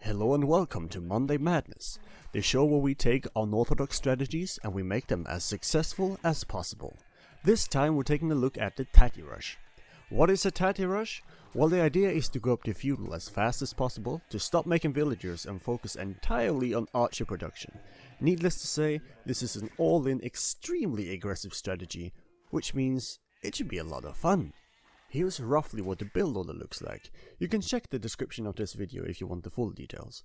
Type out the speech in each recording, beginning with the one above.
Hello and welcome to Monday Madness, the show where we take unorthodox strategies and we make them as successful as possible. This time we're taking a look at the Tati rush. What is a Tati rush? Well, the idea is to go up to feudal as fast as possible, to stop making villagers and focus entirely on archer production. Needless to say, this is an all-in extremely aggressive strategy, which means it should be a lot of fun. Here's roughly what the build order looks like. You can check the description of this video if you want the full details.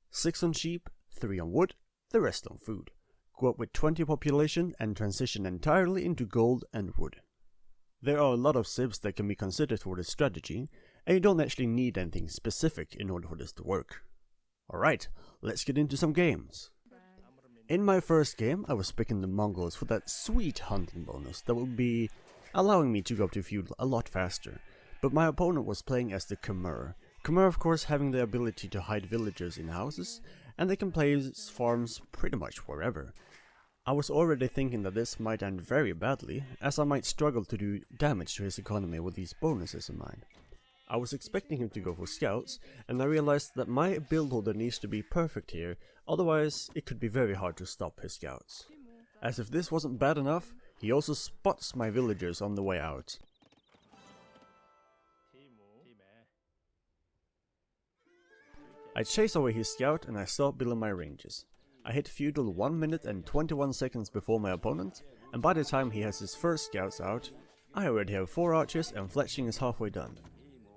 6 on sheep, 3 on wood, the rest on food. Go up with 20 population and transition entirely into gold and wood. There are a lot of civs that can be considered for this strategy, and you don't actually need anything specific in order for this to work. Alright, let's get into some games. In my first game, I was picking the Mongols for that sweet hunting bonus that would be allowing me to go up to feudal a lot faster, but my opponent was playing as the khmer. Khmer, of course, having the ability to hide villagers in houses, and they can place farms pretty much wherever. I was already thinking that this might end very badly, as I might struggle to do damage to his economy with these bonuses in mind. I was expecting him to go for scouts, and I realized that my build order needs to be perfect here, otherwise it could be very hard to stop his scouts. As if this wasn't bad enough, he also spots my villagers on the way out. I chase away his scout and I start building my ranges. I hit feudal 1 minute and 21 seconds before my opponent, and by the time he has his first scouts out, I already have 4 archers and fletching is halfway done.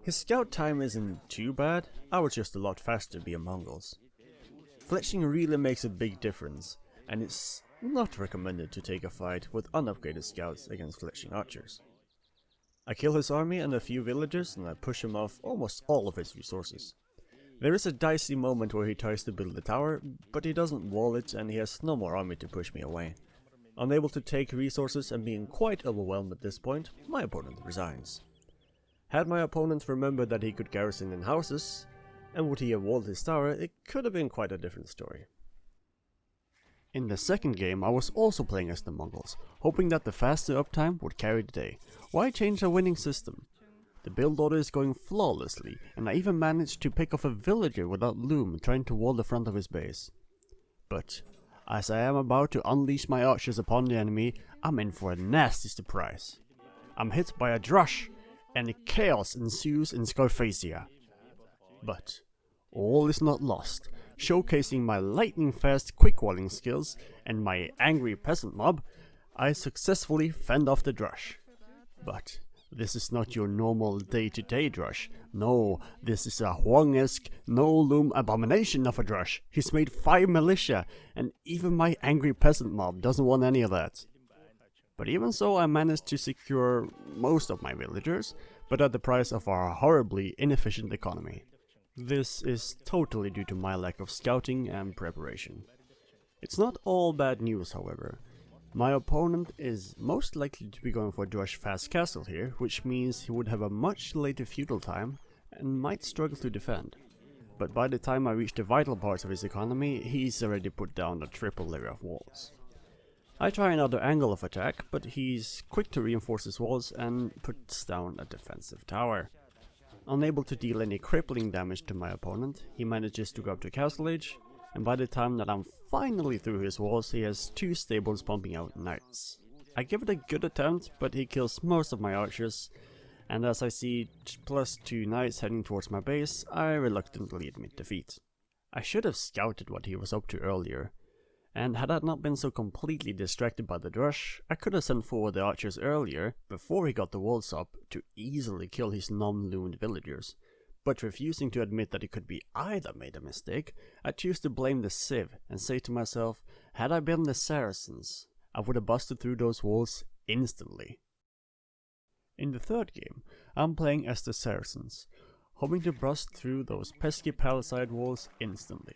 His scout time isn't too bad, I was just a lot faster being mongols. Fletching really makes a big difference, and it's not recommended to take a fight with unupgraded scouts against fletching archers. I kill his army and a few villagers and I push him off almost all of his resources. There is a dicey moment where he tries to build a tower, but he doesn't wall it and he has no more army to push me away. Unable to take resources and being quite overwhelmed at this point, my opponent resigns. Had my opponent remembered that he could garrison in houses, and would he have walled his tower, it could have been quite a different story. In the second game, I was also playing as the Mongols, hoping that the faster uptime would carry the day. Why change a winning system? The build order is going flawlessly, and I even managed to pick off a villager without loom trying to wall the front of his base. But as I am about to unleash my archers upon the enemy, I'm in for a nasty surprise. I'm hit by a drush, and chaos ensues in Scaracens. But all is not lost. Showcasing my lightning fast quick walling skills and my angry peasant mob, I successfully fend off the drush. But this is not your normal day-to-day drush. No, this is a Huang-esque, no-loom abomination of a drush. He's made 5 militia, and even my angry peasant mob doesn't want any of that. But even so, I managed to secure most of my villagers, but at the price of our horribly inefficient economy. This is totally due to my lack of scouting and preparation. It's not all bad news, however. My opponent is most likely to be going for a drush fast castle here, which means he would have a much later feudal time and might struggle to defend. But by the time I reach the vital parts of his economy, he's already put down a triple layer of walls. I try another angle of attack, but he's quick to reinforce his walls and puts down a defensive tower. Unable to deal any crippling damage to my opponent, he manages to go up to castle age, and by the time that I'm finally through his walls, he has 2 stables pumping out knights. I give it a good attempt, but he kills most of my archers, and as I see +2 knights heading towards my base, I reluctantly admit defeat. I should have scouted what he was up to earlier, and had I not been so completely distracted by the drush, I could have sent forward the archers earlier, before he got the walls up, to easily kill his non-loomed villagers. But refusing to admit that it could be I that made a mistake, I choose to blame the civ and say to myself, had I been the Saracens, I would have busted through those walls instantly. In the third game, I'm playing as the Saracens, hoping to bust through those pesky palisade walls instantly.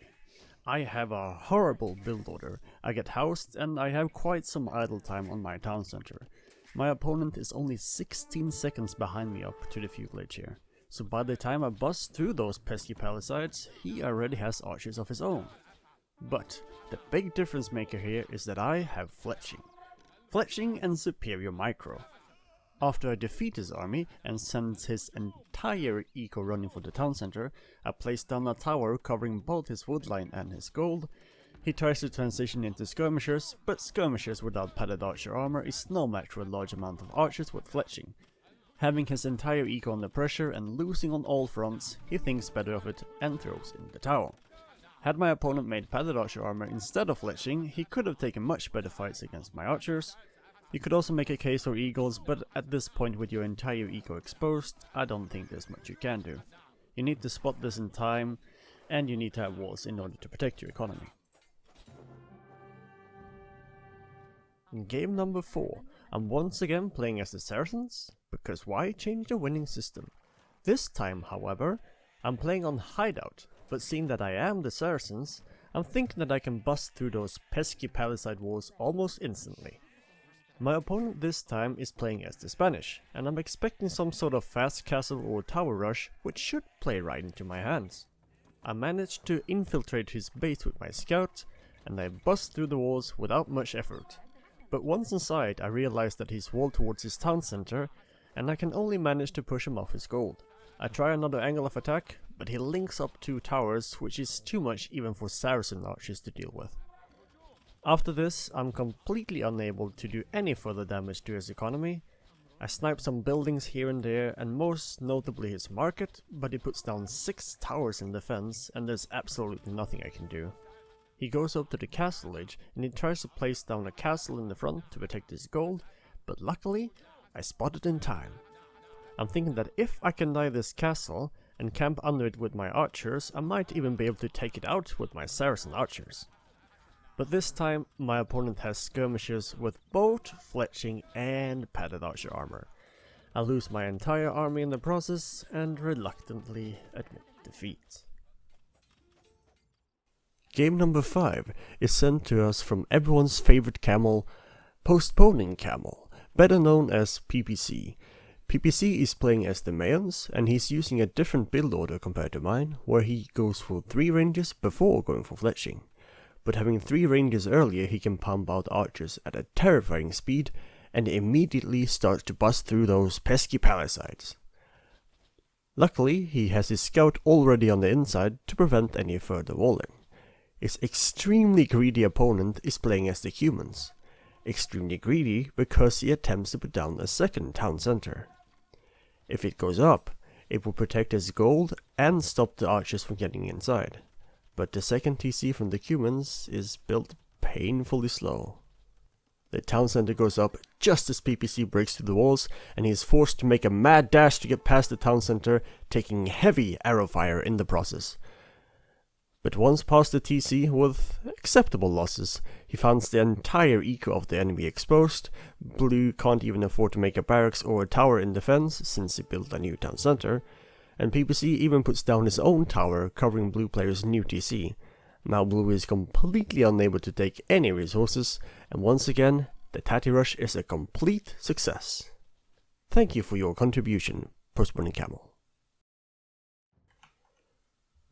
I have a horrible build order, I get housed and I have quite some idle time on my town center. My opponent is only 16 seconds behind me up to the feudal age here, so by the time I bust through those pesky palisades, he already has archers of his own. But the big difference maker here is that I have fletching. Fletching and superior micro. After I defeat his army and send his entire eco running for the town center, I place down a tower covering both his woodline and his gold. He tries to transition into skirmishers, but skirmishers without padded archer armor is no match for a large amount of archers with fletching. Having his entire eco under pressure and losing on all fronts, he thinks better of it and throws in the towel. Had my opponent made padded archer armor instead of fletching, he could have taken much better fights against my archers. You could also make a case for eagles, but at this point with your entire eco exposed, I don't think there's much you can do. You need to spot this in time, and you need to have walls in order to protect your economy. In game number 4, I'm once again playing as the Saracens, because why change the winning system? This time, however, I'm playing on Hideout, but seeing that I am the Saracens, I'm thinking that I can bust through those pesky palisade walls almost instantly. My opponent this time is playing as the Spanish, and I'm expecting some sort of fast castle or tower rush, which should play right into my hands. I managed to infiltrate his base with my scout, and I bust through the walls without much effort. But once inside I realized that he's walled towards his town center, and I can only manage to push him off his gold. I try another angle of attack, but he links up 2 towers, which is too much even for Saracen archers to deal with. After this, I'm completely unable to do any further damage to his economy. I snipe some buildings here and there, and most notably his market, but he puts down 6 towers in defense, and there's absolutely nothing I can do. He goes up to the castle edge, and he tries to place down a castle in the front to protect his gold, but luckily, I spot it in time. I'm thinking that if I can deny this castle, and camp under it with my archers, I might even be able to take it out with my Saracen archers. But this time, my opponent has skirmishers with both fletching and padded archer armor. I lose my entire army in the process, and reluctantly admit defeat. Game number 5 is sent to us from everyone's favorite camel, Postponing Camel, better known as PPC. PPC is playing as the malians, and he's using a different build order compared to mine, where he goes for 3 ranges before going for fletching. But having 3 ranges earlier, he can pump out archers at a terrifying speed, and immediately starts to bust through those pesky palisades. Luckily, he has his scout already on the inside to prevent any further walling. His extremely greedy opponent is playing as the humans. Extremely greedy because he attempts to put down a second town center. If it goes up, it will protect his gold and stop the archers from getting inside. But the second TC from the humans is built painfully slow. The town center goes up just as PPC breaks through the walls, and he is forced to make a mad dash to get past the town center, taking heavy arrow fire in the process. But once past the TC with acceptable losses, he finds the entire eco of the enemy exposed. Blue can't even afford to make a barracks or a tower in defense since he built a new town center, and PPC even puts down his own tower covering blue player's new TC. Now blue is completely unable to take any resources, and once again, the Tati rush is a complete success. Thank you for your contribution, Postponing Camel.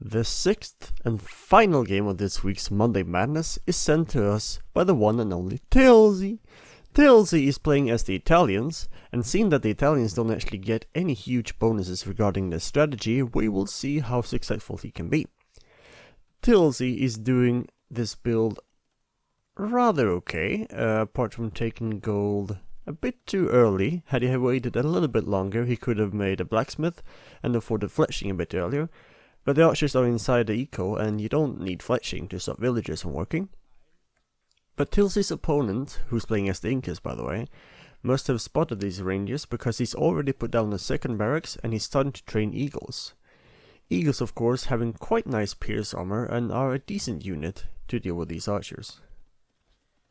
The 6th and final game of this week's Monday Madness is sent to us by the one and only Tilsy. Tilsy is playing as the Italians, and seeing that the Italians don't actually get any huge bonuses regarding their strategy, we will see how successful he can be. Tilsy is doing this build rather okay, apart from taking gold a bit too early. Had he waited a little bit longer, he could have made a blacksmith and afforded fletching a bit earlier. But the archers are inside the eco, and you don't need fletching to stop villagers from working. But Tilsy's opponent, who's playing as the Incas by the way, must have spotted these ranges because he's already put down a second barracks and he's starting to train eagles. Eagles of course having quite nice pierce armor and are a decent unit to deal with these archers.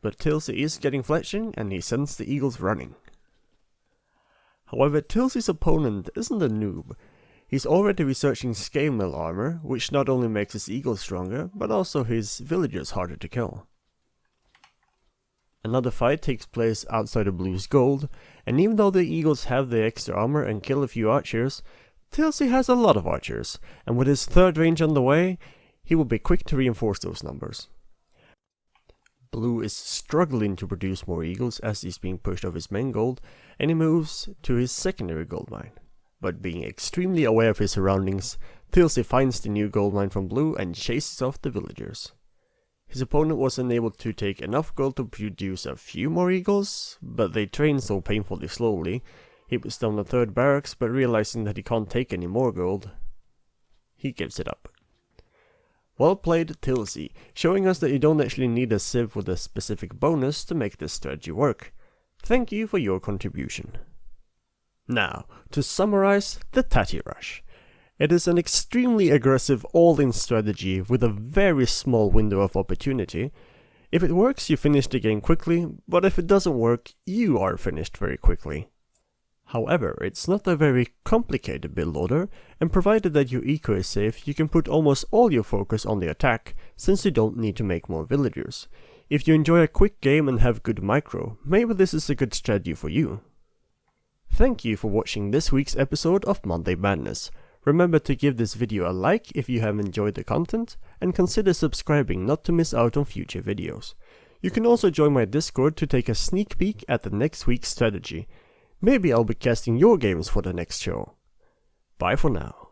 But Tilsy is getting fletching and he sends the eagles running. However, Tilsy's opponent isn't a noob. He's already researching scale mill armor, which not only makes his eagles stronger, but also his villagers harder to kill. Another fight takes place outside of Blue's gold, and even though the eagles have the extra armor and kill a few archers, Tilsy has a lot of archers, and with his third range on the way, he will be quick to reinforce those numbers. Blue is struggling to produce more eagles as he's being pushed off his main gold, and he moves to his secondary gold mine. But being extremely aware of his surroundings, Tilsi finds the new gold mine from Blue and chases off the villagers. His opponent was unable to take enough gold to produce a few more eagles, but they trained so painfully slowly. He puts down the third barracks, but realizing that he can't take any more gold, he gives it up. Well played, Tilsi, showing us that you don't actually need a civ with a specific bonus to make this strategy work. Thank you for your contribution. Now, to summarize the Tati rush. It is an extremely aggressive all-in strategy with a very small window of opportunity. If it works, you finish the game quickly, but if it doesn't work, you are finished very quickly. However, it's not a very complicated build order, and provided that your eco is safe, you can put almost all your focus on the attack, since you don't need to make more villagers. If you enjoy a quick game and have good micro, maybe this is a good strategy for you. Thank you for watching this week's episode of Monday Madness. Remember to give this video a like if you have enjoyed the content, and consider subscribing not to miss out on future videos. You can also join my Discord to take a sneak peek at the next week's strategy. Maybe I'll be casting your games for the next show. Bye for now.